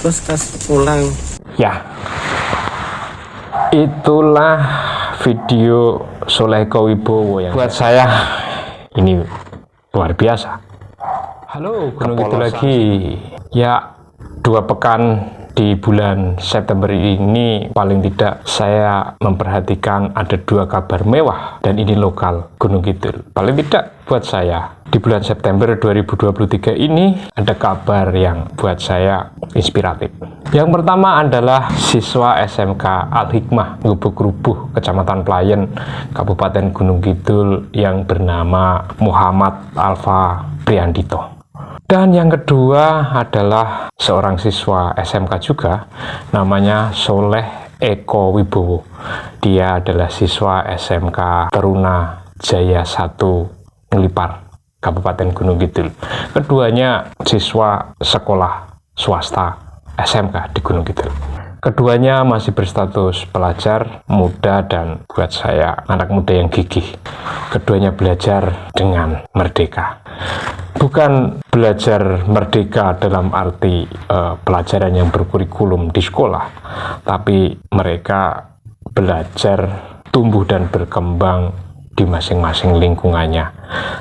terus kas pulang. Ya, itulah video Soleh Eko Wibowo yang buat saya ini luar biasa. Halo, Gunung Kidul lagi. Ya, 2 pekan di bulan September ini paling tidak saya memperhatikan ada 2 kabar mewah, dan ini lokal Gunung Kidul. Paling tidak buat saya di bulan September 2023 ini ada kabar yang buat saya inspiratif. Yang pertama adalah siswa SMK Al-Hikmah Gubuk Rubuh, Kecamatan Playen, Kabupaten Gunung Kidul yang bernama Muhammad Alfa Priandito. Dan yang kedua adalah seorang siswa SMK juga, namanya Soleh Eko Wibowo. Dia adalah siswa SMK Teruna Jaya 1 Ngelipar, Kabupaten Gunung Kidul. Keduanya siswa sekolah swasta SMK di Gunung Kidul. Keduanya masih berstatus pelajar muda dan buat saya anak muda yang gigih. Keduanya belajar dengan merdeka. Bukan belajar merdeka dalam arti pelajaran yang berkurikulum di sekolah, tapi mereka belajar tumbuh dan berkembang di masing-masing lingkungannya.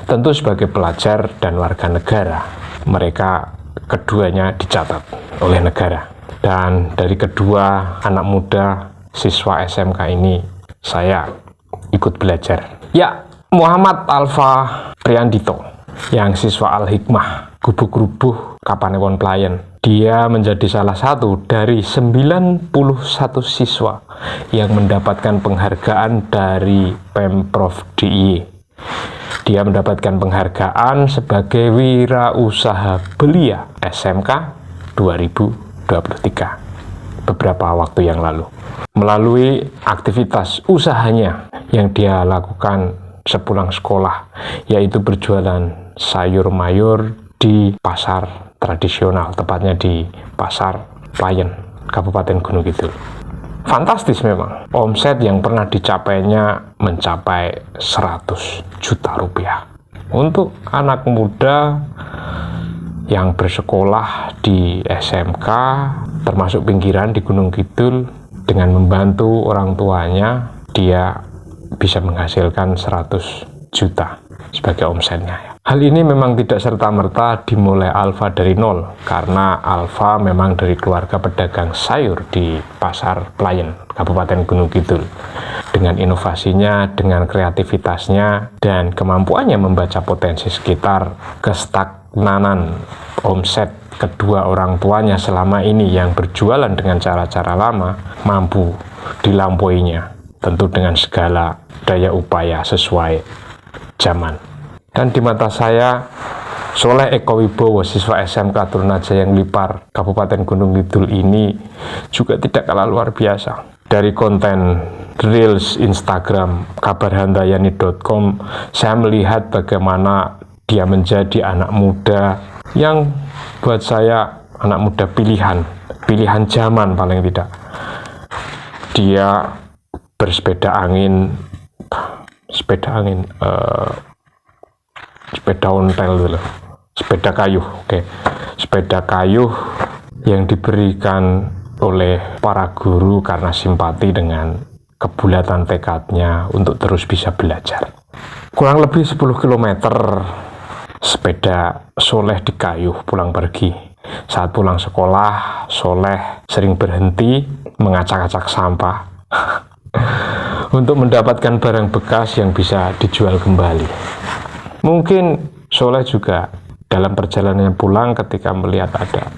Tentu sebagai pelajar dan warga negara, mereka keduanya dicatat oleh negara. Dan dari kedua anak muda siswa SMK ini, saya ikut belajar. Ya, Muhammad Alfa Priandito, yang siswa Al-Hikmah Gubuk Rubuh, Kapanewon Playen. Dia menjadi salah satu dari 91 siswa yang mendapatkan penghargaan dari Pemprov DIY. Dia mendapatkan penghargaan sebagai Wirausaha Belia SMK 2023 beberapa waktu yang lalu. Melalui aktivitas usahanya yang dia lakukan sepulang sekolah, yaitu berjualan sayur mayur di pasar tradisional, tepatnya di Pasar Playen, Kabupaten Gunung Kidul. Fantastis memang, omset yang pernah dicapainya mencapai 100 juta rupiah. Untuk anak muda yang bersekolah di SMK, termasuk pinggiran di Gunung Kidul, dengan membantu orang tuanya, dia bisa menghasilkan 100 juta sebagai omsetnya. Hal ini memang tidak serta-merta dimulai Alfa dari nol, karena Alfa memang dari keluarga pedagang sayur di Pasar Playen, Kabupaten Gunung Kidul. Dengan inovasinya, dengan kreativitasnya, dan kemampuannya membaca potensi sekitar, kestagnanan omset kedua orang tuanya selama ini yang berjualan dengan cara-cara lama mampu dilampauinya, tentu dengan segala daya upaya sesuai zaman. Dan di mata saya, Soleh Eko Wibowo, siswa SMK Teruna Jaya Ngelipar, Kabupaten Gunung Kidul ini juga tidak kalah luar biasa. Dari konten Reels Instagram kabarhandayani.com, saya melihat bagaimana dia menjadi anak muda yang buat saya anak muda pilihan zaman paling tidak. Dia bersepeda angin, sepeda ontel dulu, sepeda kayu, sepeda kayu yang diberikan oleh para guru karena simpati dengan kebulatan tekadnya untuk terus bisa belajar. Kurang lebih 10 km sepeda Soleh di kayu pulang pergi. Saat pulang sekolah, Soleh sering berhenti mengacak-acak sampah untuk mendapatkan barang bekas yang bisa dijual kembali. Mungkin Soleh juga dalam perjalanannya pulang ketika melihat ada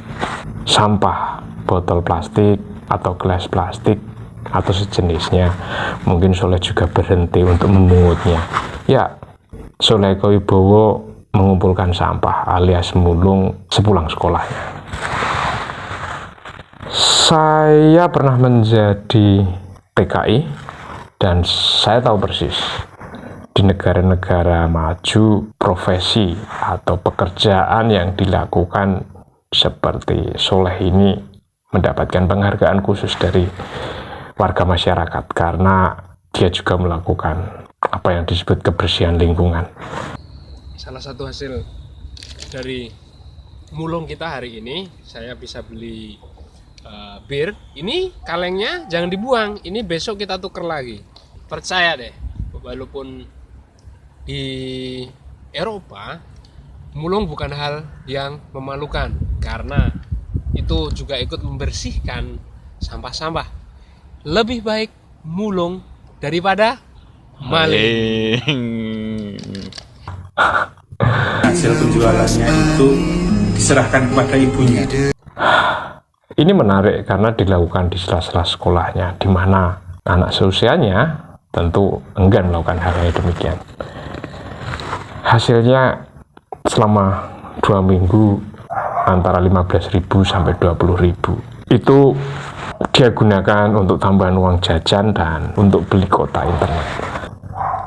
sampah, botol plastik atau gelas plastik atau sejenisnya, mungkin Soleh juga berhenti untuk memungutnya. Ya, Soleh Eko Wibowo mengumpulkan sampah alias mulung sepulang sekolahnya. Saya pernah menjadi TKI dan saya tahu persis di negara-negara maju profesi atau pekerjaan yang dilakukan seperti Soleh ini mendapatkan penghargaan khusus dari warga masyarakat karena dia juga melakukan apa yang disebut kebersihan lingkungan. Salah satu hasil dari mulung kita hari ini, saya bisa beli bir. Ini kalengnya jangan dibuang. Ini besok kita tuker lagi. Percaya deh, walaupun di Eropa mulung bukan hal yang memalukan, karena itu juga ikut membersihkan sampah-sampah. Lebih baik mulung daripada maling. Hasil penjualannya itu diserahkan kepada ibunya. Ini menarik karena dilakukan di sela-sela sekolahnya, di mana anak seusianya tentu enggan melakukan hal yang demikian. Hasilnya selama 2 minggu antara 15.000 sampai 20.000 itu dia gunakan untuk tambahan uang jajan dan untuk beli kuota internet.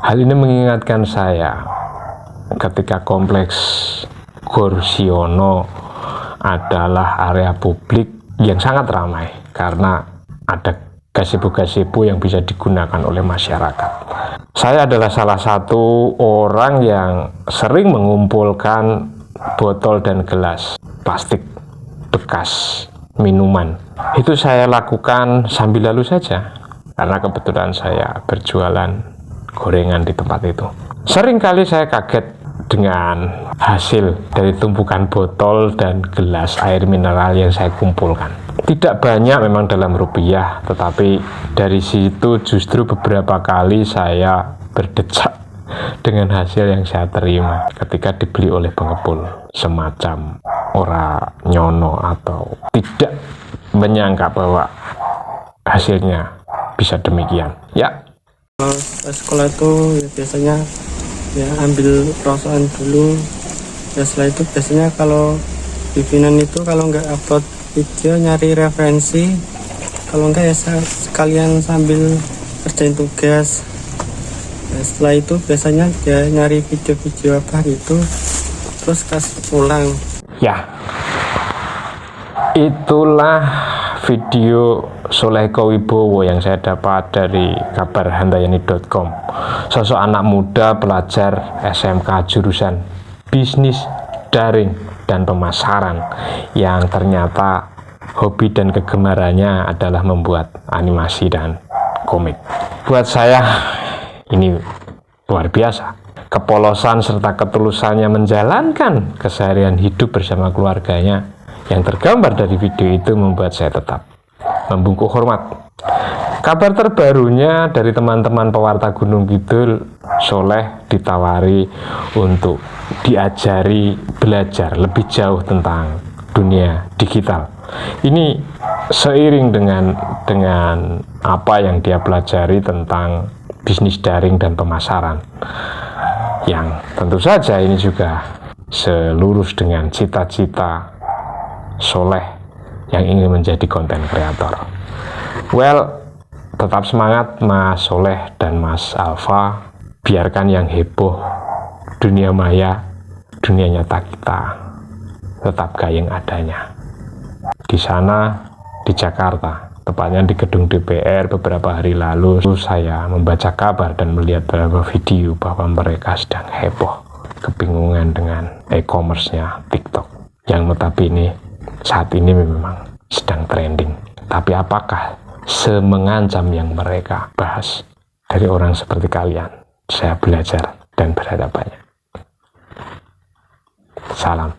Hal ini mengingatkan saya ketika kompleks Gorsiono adalah area publik yang sangat ramai karena ada gazebo-gazebo yang bisa digunakan oleh masyarakat. Saya adalah salah satu orang yang sering mengumpulkan botol dan gelas plastik bekas minuman. Itu saya lakukan sambil lalu saja karena kebetulan saya berjualan gorengan di tempat itu. Sering kali saya kaget dengan hasil dari tumpukan botol dan gelas air mineral yang saya kumpulkan. Tidak banyak memang dalam rupiah, tetapi dari situ justru beberapa kali saya berdecak dengan hasil yang saya terima ketika dibeli oleh pengepul, semacam ora nyono atau tidak menyangka bahwa hasilnya bisa demikian. Ya, kalau sekolah itu ya biasanya ya ambil rosokan dulu, ya setelah itu biasanya kalau bimbingan itu kalau nggak upload video nyari referensi, kalau nggak ya sekalian sambil kerjain tugas. Nah, setelah itu biasanya dia nyari video-video apa gitu terus kasih pulang. ya, itulah video Solehko Wibowo yang saya dapat dari kabarhandayani.com. Sosok anak muda pelajar SMK jurusan bisnis daring dan pemasaran yang ternyata hobi dan kegemarannya adalah membuat animasi dan komik. Buat saya ini luar biasa. Kepolosan serta ketulusannya menjalankan keseharian hidup bersama keluarganya yang tergambar dari video itu membuat saya tetap membungkuk hormat. Kabar terbarunya dari teman-teman pewarta Gunung Kidul, Soleh ditawari untuk diajari belajar lebih jauh tentang dunia digital. Ini seiring dengan apa yang dia pelajari tentang bisnis daring dan pemasaran, yang tentu saja ini juga selurus dengan cita-cita Soleh yang ingin menjadi konten kreator. Well, tetap semangat Mas Soleh dan Mas Alfa. Biarkan yang heboh dunia maya, dunia nyata kita tetap gayeng adanya. Di sana, di Jakarta, tepatnya di gedung DPR, beberapa hari lalu saya membaca kabar dan melihat beberapa video bahwa mereka sedang heboh, kebingungan dengan e-commerce-nya TikTok, yang notabene saat ini memang sedang trending. Tapi apakah semengancam yang mereka bahas? Dari orang seperti kalian saya belajar dan berharap banyak. Salam.